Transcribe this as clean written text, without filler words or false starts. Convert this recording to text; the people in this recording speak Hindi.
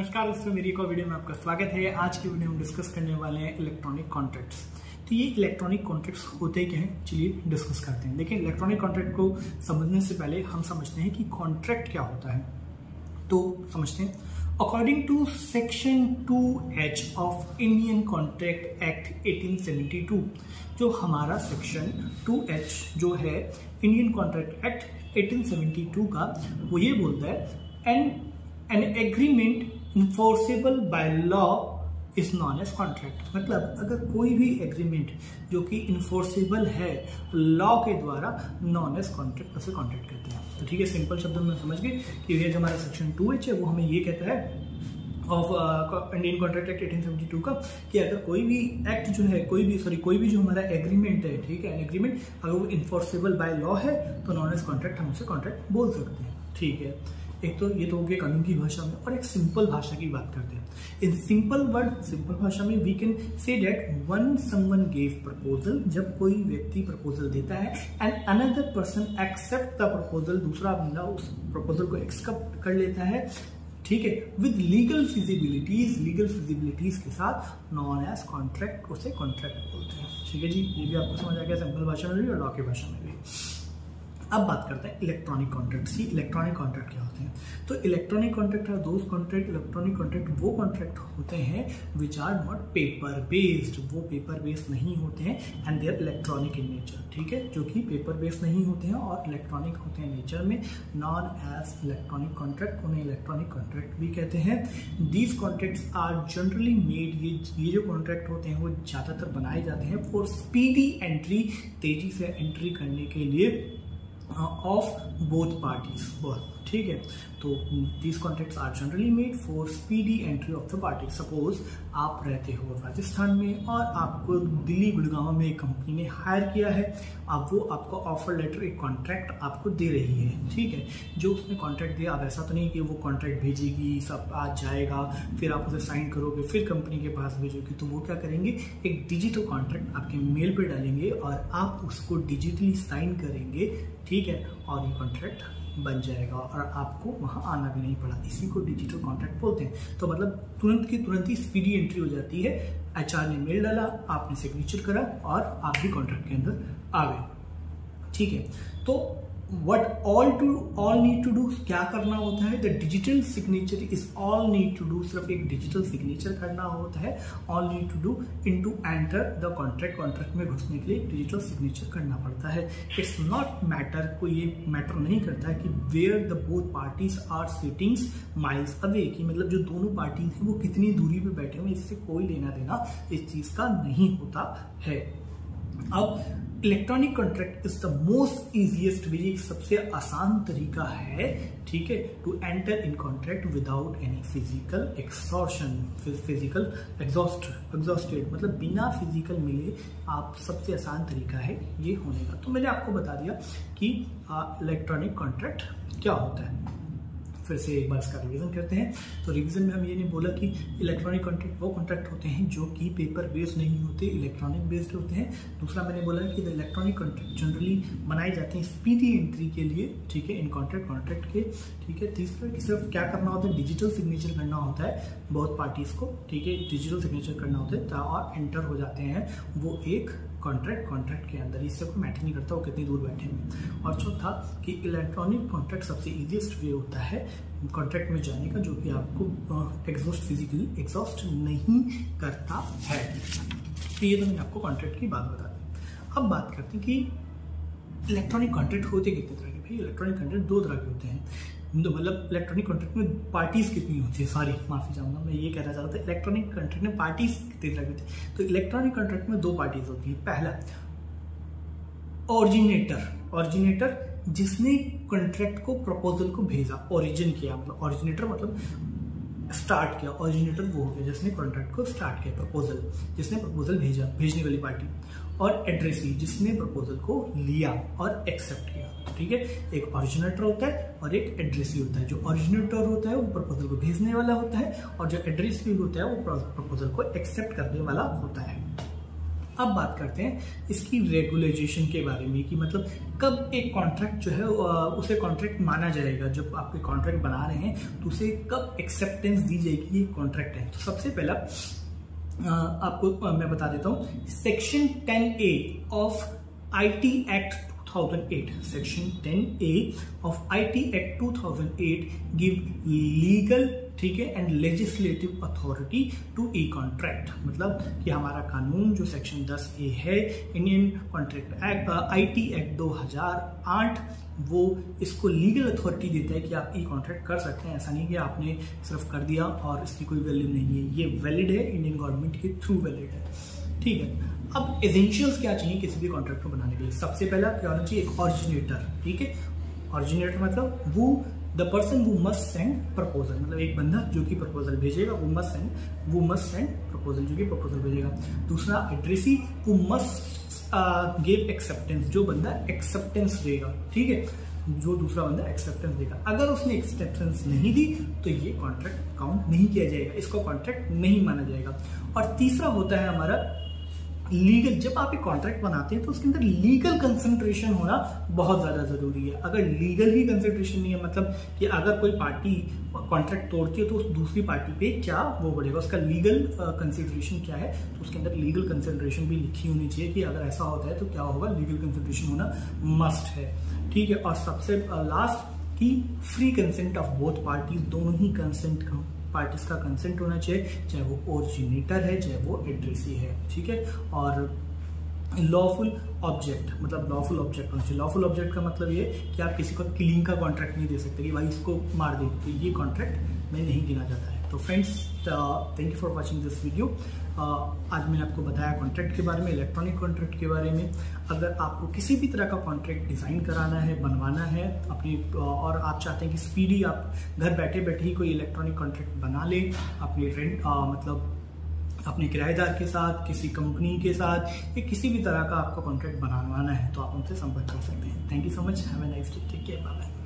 नमस्कार दोस्तों, मेरी एक और वीडियो में आपका स्वागत है। आज की वीडियो में डिस्कस करने वाले हैं इलेक्ट्रॉनिक कॉन्ट्रैक्ट्स। तो ये इलेक्ट्रॉनिक कॉन्ट्रैक्ट्स होते क्या हैं, चलिए डिस्कस करते हैं। देखिए, इलेक्ट्रॉनिक कॉन्ट्रैक्ट को समझने से पहले हम समझते हैं कि कॉन्ट्रैक्ट क्या होता है। तो समझते हैं। According to section 2H of Indian contract act 1872, जो हमारा सेक्शन 2H जो है इंडियन कॉन्ट्रैक्ट एक्ट 1872 का, वो ये बोलता है an agreement enforceable by law is known as contract. मतलब अगर कोई भी एग्रीमेंट जो कि इन्फोर्सेबल है लॉ के द्वारा, नॉन एज कॉन्ट्रैक्ट उसे कॉन्ट्रैक्ट कहते हैं। तो ठीक है, सिंपल शब्दों में समझ गए कि ये जो हमारा सेक्शन 2H है वो हमें ये कहता है ऑफ इंडियन कॉन्ट्रैक्ट एक्ट 1872 का, कि अगर कोई भी एक्ट जो है, कोई भी जो हमारा एग्रीमेंट है, ठीक है, एग्रीमेंट अगर वो इन्फोर्सेबल बाय लॉ है तो नॉन एज कॉन्ट्रैक्ट हम उसे कॉन्ट्रैक्ट बोल सकते हैं। ठीक है, एक तो ये तो हो गया कानून की भाषा में, और एक सिंपल भाषा की बात करते हैं। इन सिंपल वर्ड, सिंपल भाषा में we can say that one someone give proposal, जब कोई व्यक्ति प्रपोजल देता है and another person accept the proposal, दूसरा बंदा उस प्रपोजल को एक्सेप्ट कर लेता है, ठीक है, विद लीगल फिजिबिलिटीज के साथ, नॉन एज कॉन्ट्रैक्ट, उसे कॉन्ट्रैक्ट बोलते हैं। ठीक है जी, ये भी आपको समझ आ गया सिंपल भाषा में भी और लॉ की भाषा में भी। अब बात करते हैं इलेक्ट्रॉनिक कॉन्ट्रैक्ट्स की। इलेक्ट्रॉनिक कॉन्ट्रैक्ट क्या होते हैं? तो electronic contract are those contract, electronic contract वो कॉन्ट्रैक्ट होते हैं which are not paper based, वो पेपर बेस्ड नहीं होते हैं, and they are electronic in nature. ठीक है, जो कि पेपर बेस्ड नहीं होते हैं और इलेक्ट्रॉनिक होते हैं नेचर में, नॉन एज इलेक्ट्रॉनिक कॉन्ट्रैक्ट, उन्हें इलेक्ट्रॉनिक कॉन्ट्रैक्ट भी कहते हैं। These contracts are generally made, ये जो कॉन्ट्रैक्ट होते हैं वो ज़्यादातर बनाए जाते हैं फॉर स्पीडी एंट्री, तेजी से एंट्री करने के लिए ऑफ बोथ पार्टीज। ठीक है, तो these contracts are generally made for speedy entry of the party. Suppose आप रहते हो राजस्थान में और आपको दिल्ली गुड़गांव में एक कंपनी ने हायर किया है, अब वो आपको ऑफर लेटर, एक कॉन्ट्रैक्ट आपको दे रही है। ठीक है, जो उसने कॉन्ट्रैक्ट दिया, अब ऐसा तो नहीं कि वो कॉन्ट्रैक्ट भेजेगी, सब आज जाएगा, फिर आप उसे साइन करोगे, फिर कंपनी के पास भेजोगे। तो वो क्या करेंगे, एक डिजिटल कॉन्ट्रैक्ट आपके मेल पे डालेंगे और आप उसको डिजिटली साइन करेंगे। ठीक है, और ये कॉन्ट्रैक्ट बन जाएगा और आपको वहां आना भी नहीं पड़ा। इसी को डिजिटल कॉन्ट्रैक्ट बोलते हैं। तो मतलब तुरंत की तुरंत ही स्पीडी एंट्री हो जाती है। HR ने मेल डाला, आपने सिग्नेचर करा और आप भी कॉन्ट्रैक्ट के अंदर आ गए। ठीक है, तो what all need to do, क्या करना होता है? The digital signature is all need to do, सिर्फ एक डिजिटल सिग्नेचर करना होता है। All need to do into enter the contract, contract में घुसने के लिए डिजिटल सिग्नेचर करना पड़ता है। इट्स नॉट मैटर, कोई ये मैटर नहीं करता है कि where the both parties are sitting miles away, कि मतलब जो दोनों पार्टीज हैं वो कितनी दूरी पे बैठे हुए, इससे कोई लेना देना इस चीज का नहीं होता है। अब electronic contract is the most easiest way, सबसे आसान तरीका है, ठीक है, to enter in contract without any physical exertion, physical exhausted, मतलब बिना फिजिकल मिले आप, सबसे आसान तरीका है ये होने का। तो मैंने आपको बता दिया कि इलेक्ट्रॉनिक कॉन्ट्रैक्ट क्या होता है। फिर से एक बार इसका रिवीजन करते हैं। तो रिवीजन में हम ये नहीं बोला कि इलेक्ट्रॉनिक कॉन्ट्रैक्ट वो कॉन्ट्रैक्ट होते हैं जो कि पेपर बेस्ड नहीं होते, इलेक्ट्रॉनिक बेस्ड होते हैं। दूसरा मैंने बोला कि द इलेक्ट्रॉनिक कॉन्ट्रैक्ट जनरली बनाए जाते हैं स्पीडी एंट्री के लिए, ठीक है, इन कॉन्ट्रैक्ट के। ठीक है, तीसरा कि सिर्फ क्या करना होता है, डिजिटल सिग्नेचर करना होता है बहुत पार्टीज को। ठीक है, डिजिटल सिग्नेचर करना होता है और एंटर हो जाते हैं वो एक कॉन्ट्रैक्ट के अंदर, इससे कोई मैटर नहीं करता वो कितनी दूर बैठे हैं। और चौथा कि इलेक्ट्रॉनिक कॉन्ट्रैक्ट सबसे इजीएस्ट वे होता है कॉन्ट्रैक्ट में जाने का, जो कि आपको फिजिकली एग्जॉस्ट नहीं करता है। तो ये तो मैंने आपको कॉन्ट्रैक्ट की बात बता दी। अब बात करते हैं कि इलेक्ट्रॉनिक कॉन्ट्रैक्ट होते कितने तरह के। भाई इलेक्ट्रॉनिक कॉन्ट्रैक्ट दो तरह के होते हैं। तो मतलब इलेक्ट्रॉनिक कॉन्ट्रैक्ट में पार्टीज कितनी होती है, सॉरी माफी चाहूंगा, मैं ये कहना चाहता था इलेक्ट्रॉनिक कॉन्ट्रैक्ट में पार्टीज कितनी तरह की होती है। तो इलेक्ट्रॉनिक कॉन्ट्रैक्ट में दो पार्टीज होती है। पहला ऑरिजिनेटर, जिसने कॉन्ट्रैक्ट को, प्रपोजल को भेजा, ओरिजिन किया, मतलब ऑरिजिनेटर मतलब स्टार्ट किया, ऑरिजिनेटर वो हो गया जिसने कॉन्ट्रैक्ट को स्टार्ट किया, प्रपोजल, जिसने प्रपोजल भेजा, भेजने वाली पार्टी, और एड्रेसी, जिसने प्रपोजल को लिया और एक्सेप्ट किया। ठीक है, एक ऑरिजिनेटर होता है और एक एड्रेसी होता है। जो ऑरिजिनेटर होता है वो प्रपोजल को भेजने वाला होता है और जो एड्रेसी होता है वो प्रपोजल को एक्सेप्ट करने वाला होता है। अब बात करते हैं इसकी रेगुलेशन के बारे में कि मतलब कब एक कॉन्ट्रैक्ट जो है उसे कॉन्ट्रैक्ट माना जाएगा। जब आप कॉन्ट्रैक्ट बना रहे हैं तो उसे कब एक्सेप्टेंस दी जाएगी ये कॉन्ट्रैक्ट है। तो सबसे पहला आपको मैं बता देता हूँ, section 10A of IT act 2008, section 10A of IT act 2008 give legal, ठीक है, and legislative authority to e contract. मतलब कि हमारा कानून जो सेक्शन 10A है Indian contract act IT act 2008, वो इसको लीगल अथॉरिटी देता है कि आप ई कॉन्ट्रैक्ट कर सकते हैं। ऐसा नहीं कि आपने सिर्फ कर दिया और इसकी कोई वैल्यू नहीं है, ये वैलिड है, इंडियन गवर्नमेंट के थ्रू वैलिड है, ठीक है। अब एसेंशियल्स क्या चाहिए किसी भी कॉन्ट्रैक्ट को बनाने के लिए? सबसे पहला क्या होना चाहिए? एक ऑरिजिनेटर, ठीक है। ऑरिजिनेटर मतलब वो द पर्सन वो मस्ट सेंड प्रपोजल, मतलब एक बंदा जो कि प्रपोजल भेजेगा, वो मस्ट सेंड प्रपोजल, जो कि प्रपोजल भेजेगा। दूसरा एड्रेसी, वो मस्ट गिव एक्सेप्टेंस, जो बंदा एक्सेप्टेंस देगा, ठीक है, जो दूसरा बंदा एक्सेप्टेंस देगा। अगर उसने एक्सेप्टेंस नहीं दी तो ये कॉन्ट्रैक्ट काउंट नहीं किया जाएगा, इसको कॉन्ट्रैक्ट नहीं माना जाएगा। और तीसरा होता है हमारा लीगल। जब आप एक कॉन्ट्रैक्ट बनाते हैं तो उसके अंदर लीगल कंसंट्रेशन होना बहुत ज्यादा जरूरी है। अगर लीगल ही कंसंट्रेशन नहीं है, मतलब कि अगर कोई पार्टी कॉन्ट्रैक्ट तोड़ती है तो उस दूसरी पार्टी पे क्या वो बढ़ेगा, उसका लीगल कंसिडरेशन क्या है, तो उसके अंदर लीगल कंसिडरेशन भी लिखी होनी चाहिए कि अगर ऐसा होता है तो क्या होगा, लीगल कंसिडरेशन होना मस्ट है, ठीक है। और सबसे लास्ट की free consent of both parties, दोनों ही कंसेंट पार्टीज का कंसेंट होना चाहिए, चाहे वो ओरिजिनेटर है चाहे वो एड्रेसी है, ठीक है। और लॉफुल ऑब्जेक्ट, मतलब लॉफुल ऑब्जेक्ट होना चाहिए। लॉफुल ऑब्जेक्ट का मतलब ये कि आप किसी को किलिंग का कॉन्ट्रैक्ट नहीं दे सकते कि भाई इसको मार दे, तो ये कॉन्ट्रैक्ट में नहीं गिना जाता है। तो friends, thank you for watching this video. आज मैंने आपको बताया कॉन्ट्रैक्ट के बारे में, इलेक्ट्रॉनिक कॉन्ट्रैक्ट के बारे में। अगर आपको किसी भी तरह का कॉन्ट्रैक्ट डिज़ाइन कराना है, बनवाना है अपनी, और आप चाहते हैं कि स्पीडी आप घर बैठे बैठे ही कोई इलेक्ट्रॉनिक कॉन्ट्रैक्ट बना ले अपने रेंट मतलब अपने किराएदार के साथ, किसी कंपनी के साथ, या किसी भी तरह का आपका कॉन्ट्रैक्ट बनवाना है, तो आप उनसे संपर्क कर सकते हैं। Thank you so much, have a nice day, take care, bye bye.